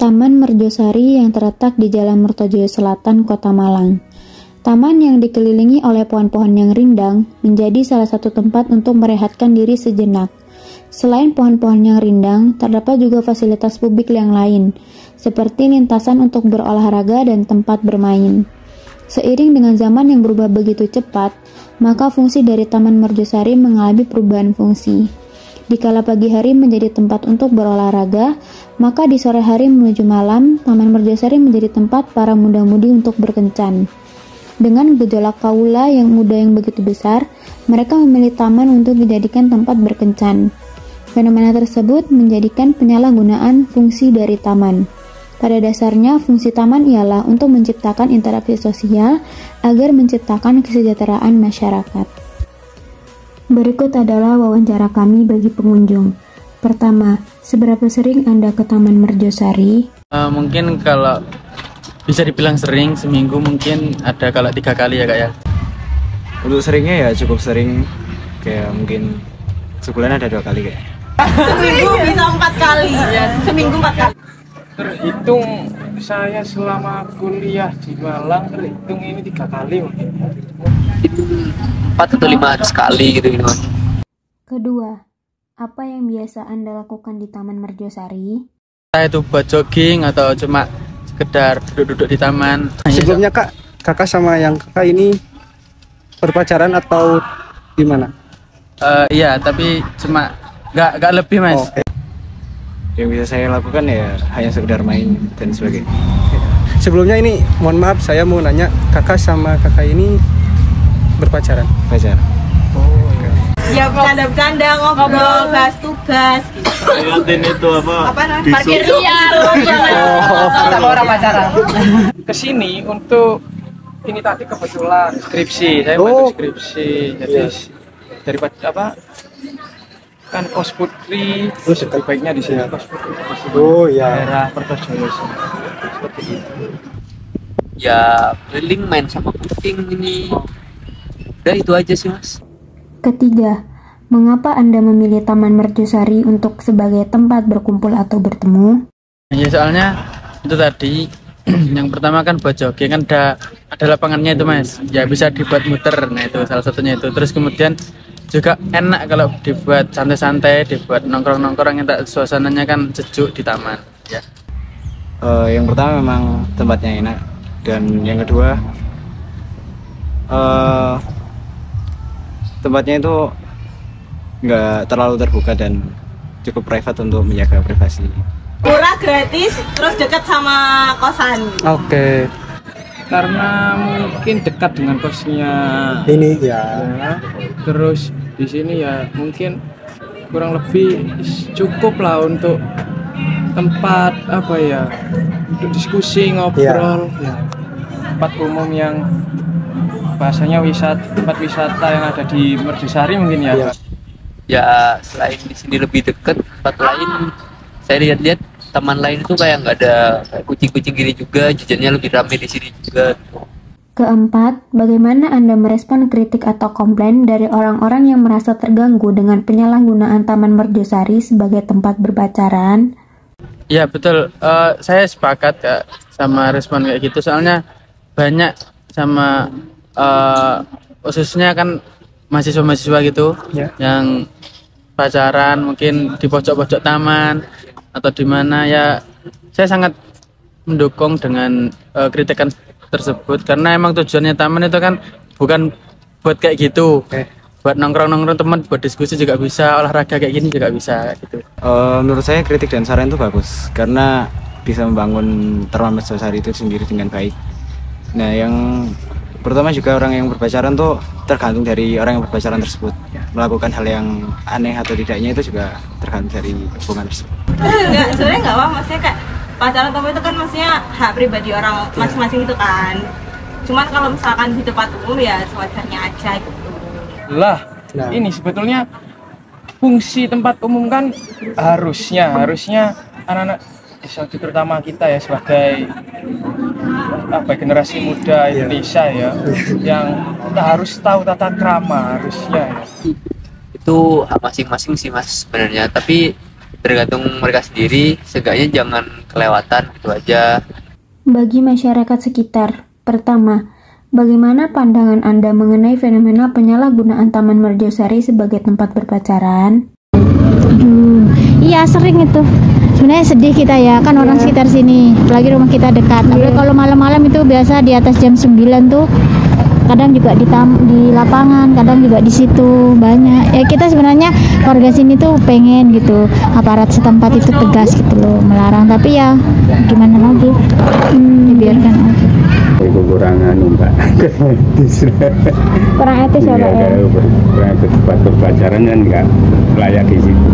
Taman Merjosari yang terletak di Jalan Mertojoyo Selatan, Kota Malang. Taman yang dikelilingi oleh pohon-pohon yang rindang menjadi salah satu tempat untuk merehatkan diri sejenak. Selain pohon-pohon yang rindang, terdapat juga fasilitas publik yang lain, seperti lintasan untuk berolahraga dan tempat bermain. Seiring dengan zaman yang berubah begitu cepat, maka fungsi dari Taman Merjosari mengalami perubahan fungsi. Dikala pagi hari menjadi tempat untuk berolahraga, maka di sore hari menuju malam, Taman Merjosari menjadi tempat para muda-mudi untuk berkencan. Dengan gejolak kaula yang muda yang begitu besar, mereka memilih taman untuk dijadikan tempat berkencan. Fenomena tersebut menjadikan penyalahgunaan fungsi dari taman. Pada dasarnya, fungsi taman ialah untuk menciptakan interaksi sosial agar menciptakan kesejahteraan masyarakat. Berikut adalah wawancara kami bagi pengunjung. Pertama, seberapa sering Anda ke Taman Merjosari? Mungkin kalau bisa dibilang sering, seminggu mungkin ada kalau 3 kali ya Kak ya. Untuk seringnya ya cukup sering, kayak mungkin sebulan ada 2 kali kayak. Seminggu bisa 4 kali, ya. Seminggu 4 kali. Terhitung saya selama kuliah di Malang, terhitung ini 3 kali mungkin. 4 atau 5 hari sekali gitu. Kedua, apa yang biasa Anda lakukan di Taman Merjosari? Saya itu buat jogging atau cuma sekedar duduk-duduk di taman. Sebelumnya kakak sama yang kakak ini berpacaran atau gimana? Iya, tapi cuma nggak lebih Mas. Okay. Yang bisa saya lakukan ya hanya sekedar main dan sebagainya. Sebelumnya ini mohon maaf, saya mau nanya, kakak sama kakak ini berpacaran? Pacaran. Ya bercanda-bercanda, ngobrol, bahas tugas gitu. Ingatin itu apa Parkir liar. Sama orang pacaran. Kesini untuk ini tadi kebetulan skripsi, saya bantu skripsi. Jadi daripada apa? Kan kos putri, terus baiknya di sini kos putri. Oh ya. Daerah Mertojoyo seperti itu. Ya keliling main sama kucing ini. Udah itu aja sih Mas. Ketiga, mengapa Anda memilih Taman Merjosari untuk sebagai tempat berkumpul atau bertemu? Ya soalnya itu tadi yang pertama kan buat jogging kan ada lapangannya itu Mas. Ya bisa dibuat muter, nah itu salah satunya itu. Terus kemudian juga enak kalau dibuat santai-santai, dibuat nongkrong-nongkrong, yang suasananya kan sejuk di taman. Ya. Yang pertama memang tempatnya enak, dan yang kedua tempatnya itu nggak terlalu terbuka dan cukup private untuk menjaga privasi. Murah, gratis, terus dekat sama kosan. Oke. Karena mungkin dekat dengan kosnya Ini ya. Terus di sini ya mungkin kurang lebih cukup lah untuk tempat apa ya, untuk diskusi, ngobrol ya. Tempat umum yang bahasanya tempat wisata yang ada di Merjosari mungkin ya. Ya selain di sini lebih dekat, tempat lain saya lihat-lihat taman lain itu kayak nggak ada kayak kucing-kucing gini juga, jajannya lebih ramai di sini juga. Keempat, bagaimana Anda merespon kritik atau komplain dari orang-orang yang merasa terganggu dengan penyalahgunaan Taman Merjosari sebagai tempat berpacaran? Ya betul, saya sepakat Kak sama respon kayak gitu, soalnya banyak sama khususnya kan mahasiswa-mahasiswa gitu yang pacaran mungkin di pojok-pojok taman atau di mana. Ya saya sangat mendukung dengan kritikan tersebut, karena emang tujuannya taman itu kan bukan buat kayak gitu. Buat nongkrong-nongkrong teman, buat diskusi juga bisa, olahraga kayak gini juga bisa gitu. Menurut saya kritik dan saran itu bagus karena bisa membangun Taman Merjosari itu sendiri dengan baik. Nah, yang pertama juga orang yang berpacaran tuh tergantung dari orang yang berpacaran tersebut. Melakukan hal yang aneh atau tidaknya itu juga tergantung dari hubungan tersebut. Sebenarnya nggak apa, maksudnya kayak pacaran atau itu kan maksudnya hak pribadi orang masing-masing itu kan. Cuman kalau misalkan di tempat umum ya sewajarnya aja gitu. Lah, ini sebetulnya fungsi tempat umum kan harusnya anak-anak terutama kita ya sebagai generasi muda Indonesia ya, yang kita harus tahu tata krama harusnya ya. Itu masing-masing sih Mas sebenarnya, tapi tergantung mereka sendiri. Seenggaknya jangan kelewatan gitu aja. Bagi masyarakat sekitar, pertama, bagaimana pandangan Anda mengenai fenomena penyalahgunaan Taman Merjosari sebagai tempat berpacaran? Iya, sering itu. Sebenarnya sedih kita ya, kan orang sekitar sini, apalagi rumah kita dekat. Tapi kalau malam-malam itu biasa di atas jam 9 tuh, kadang juga di lapangan, kadang juga di situ banyak. Ya kita sebenarnya warga sini tuh pengen gitu, aparat setempat itu tegas gitu loh, melarang. Tapi ya gimana lagi, dibiarkan aja. Kekurangan Mbak, Kurang etis ya Pak ya. Kurang ke tempat berpacaran kan nggak layak di situ.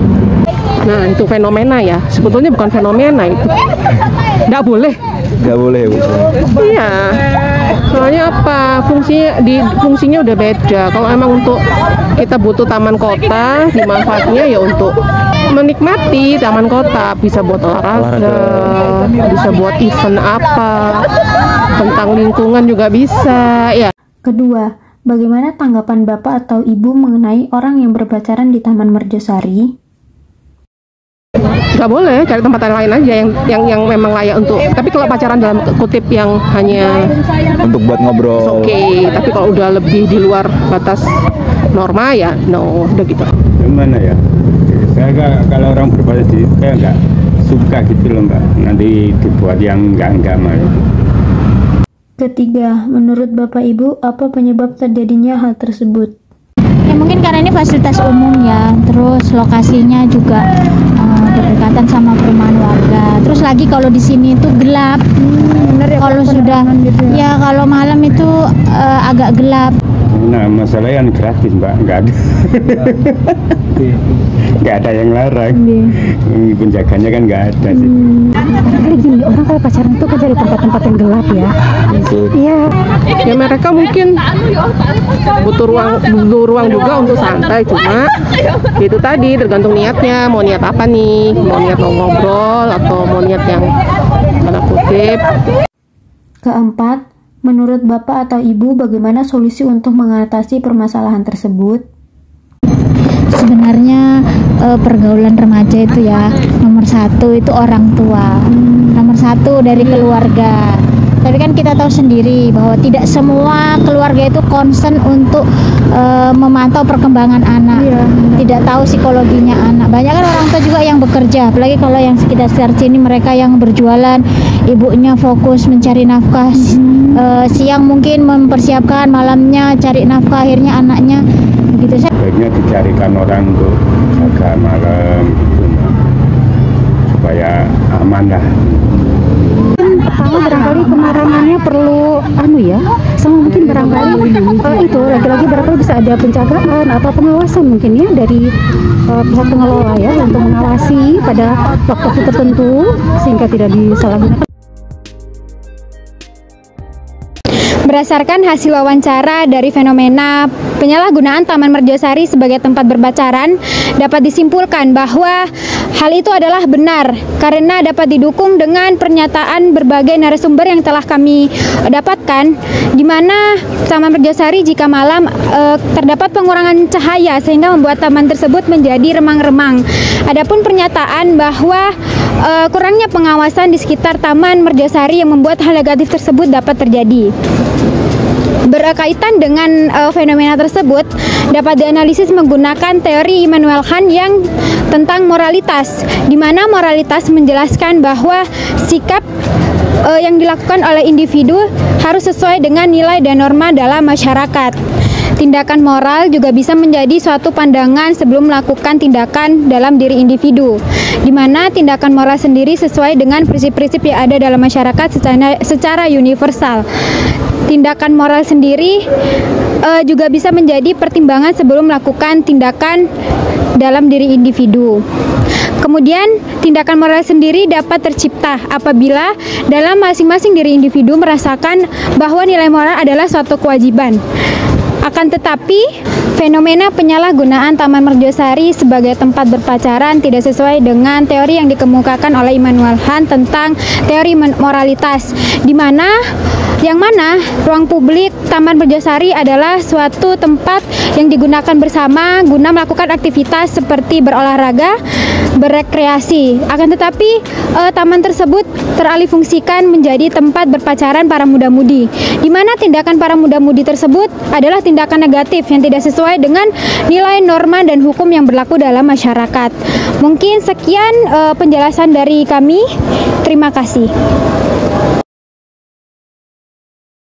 Nah itu fenomena ya, sebetulnya bukan fenomena itu, nggak boleh. Nggak boleh Bu. Iya, soalnya apa, fungsinya udah beda. Kalau emang untuk kita butuh taman kota, dimanfaatnya ya untuk menikmati taman kota, bisa buat olahraga, bisa buat event apa, tentang lingkungan juga bisa ya. Kedua, bagaimana tanggapan Bapak atau Ibu mengenai orang yang berpacaran di Taman Merjosari? Nggak boleh, cari tempat lain aja yang memang layak untuk. Tapi kalau pacaran dalam kutip yang hanya Untuk buat ngobrol. oke, tapi kalau udah lebih di luar batas norma ya no, udah gitu. Gimana ya? Saya kalau orang berpacaran saya nggak suka gitu loh Mbak. Nanti dibuat yang enggak malu. Ketiga, menurut Bapak Ibu, apa penyebab terjadinya hal tersebut? Ya mungkin karena ini fasilitas umum ya, terus lokasinya juga berdekatan sama perumahan warga. Terus lagi kalau di sini itu gelap. Bener ya, kalau sudah gitu ya. Kalau malam itu agak gelap. Nah masalahnya kan gratis Mbak, nggak ada. Nggak ada yang larang. Penjaganya kan nggak ada sih. Tapi gini, orang kalau pacaran itu kan cari tempat-tempat yang gelap ya. Iya. Ya mereka mungkin butuh ruang juga untuk santai, cuma itu tadi tergantung niatnya, mau niat apa nih, mau niat mau ngobrol atau mau niat yang tanda kutip. Keempat, menurut Bapak atau Ibu, bagaimana solusi untuk mengatasi permasalahan tersebut? Sebenarnya pergaulan remaja itu ya, nomor satu itu orang tua, nomor satu dari keluarga. Tapi kan kita tahu sendiri bahwa tidak semua keluarga itu concern untuk memantau perkembangan anak, tidak tahu psikologinya anak. Banyak kan orang tua juga yang bekerja, apalagi kalau yang sekitar sini mereka yang berjualan, ibunya fokus mencari nafkah, siang mungkin mempersiapkan, malamnya cari nafkah, akhirnya anaknya begitu. Sebaiknya dicarikan orang untuk jaga malam gitu, supaya aman lah. Pertama barangkali pemarangannya perlu sama mungkin barangkali itu lagi-lagi barangkali bisa ada penjagaan atau pengawasan mungkin ya dari pihak pengelola ya untuk mengawasi pada waktu tertentu sehingga tidak disalahgunakan. Berdasarkan hasil wawancara dari fenomena penyalahgunaan Taman Merjosari sebagai tempat berpacaran, dapat disimpulkan bahwa hal itu adalah benar karena dapat didukung dengan pernyataan berbagai narasumber yang telah kami dapatkan, di mana Taman Merjosari jika malam terdapat pengurangan cahaya sehingga membuat taman tersebut menjadi remang-remang. Adapun pernyataan bahwa kurangnya pengawasan di sekitar Taman Merjosari yang membuat hal negatif tersebut dapat terjadi. Berkaitan dengan fenomena tersebut dapat dianalisis menggunakan teori Immanuel Kant yang tentang moralitas, di mana moralitas menjelaskan bahwa sikap yang dilakukan oleh individu harus sesuai dengan nilai dan norma dalam masyarakat. Tindakan moral juga bisa menjadi suatu pandangan sebelum melakukan tindakan dalam diri individu, di mana tindakan moral sendiri sesuai dengan prinsip-prinsip yang ada dalam masyarakat secara universal. Tindakan moral sendiri juga bisa menjadi pertimbangan sebelum melakukan tindakan dalam diri individu. Kemudian, tindakan moral sendiri dapat tercipta apabila dalam masing-masing diri individu merasakan bahwa nilai moral adalah suatu kewajiban. Akan tetapi, fenomena penyalahgunaan Taman Merjosari sebagai tempat berpacaran tidak sesuai dengan teori yang dikemukakan oleh Immanuel Kant tentang teori moralitas, di mana ruang publik, Taman Purjosari adalah suatu tempat yang digunakan bersama guna melakukan aktivitas seperti berolahraga, berekreasi. Akan tetapi taman tersebut teralihfungsikan menjadi tempat berpacaran para muda-mudi, di mana tindakan para muda-mudi tersebut adalah tindakan negatif yang tidak sesuai dengan nilai norma dan hukum yang berlaku dalam masyarakat. Mungkin sekian penjelasan dari kami. Terima kasih.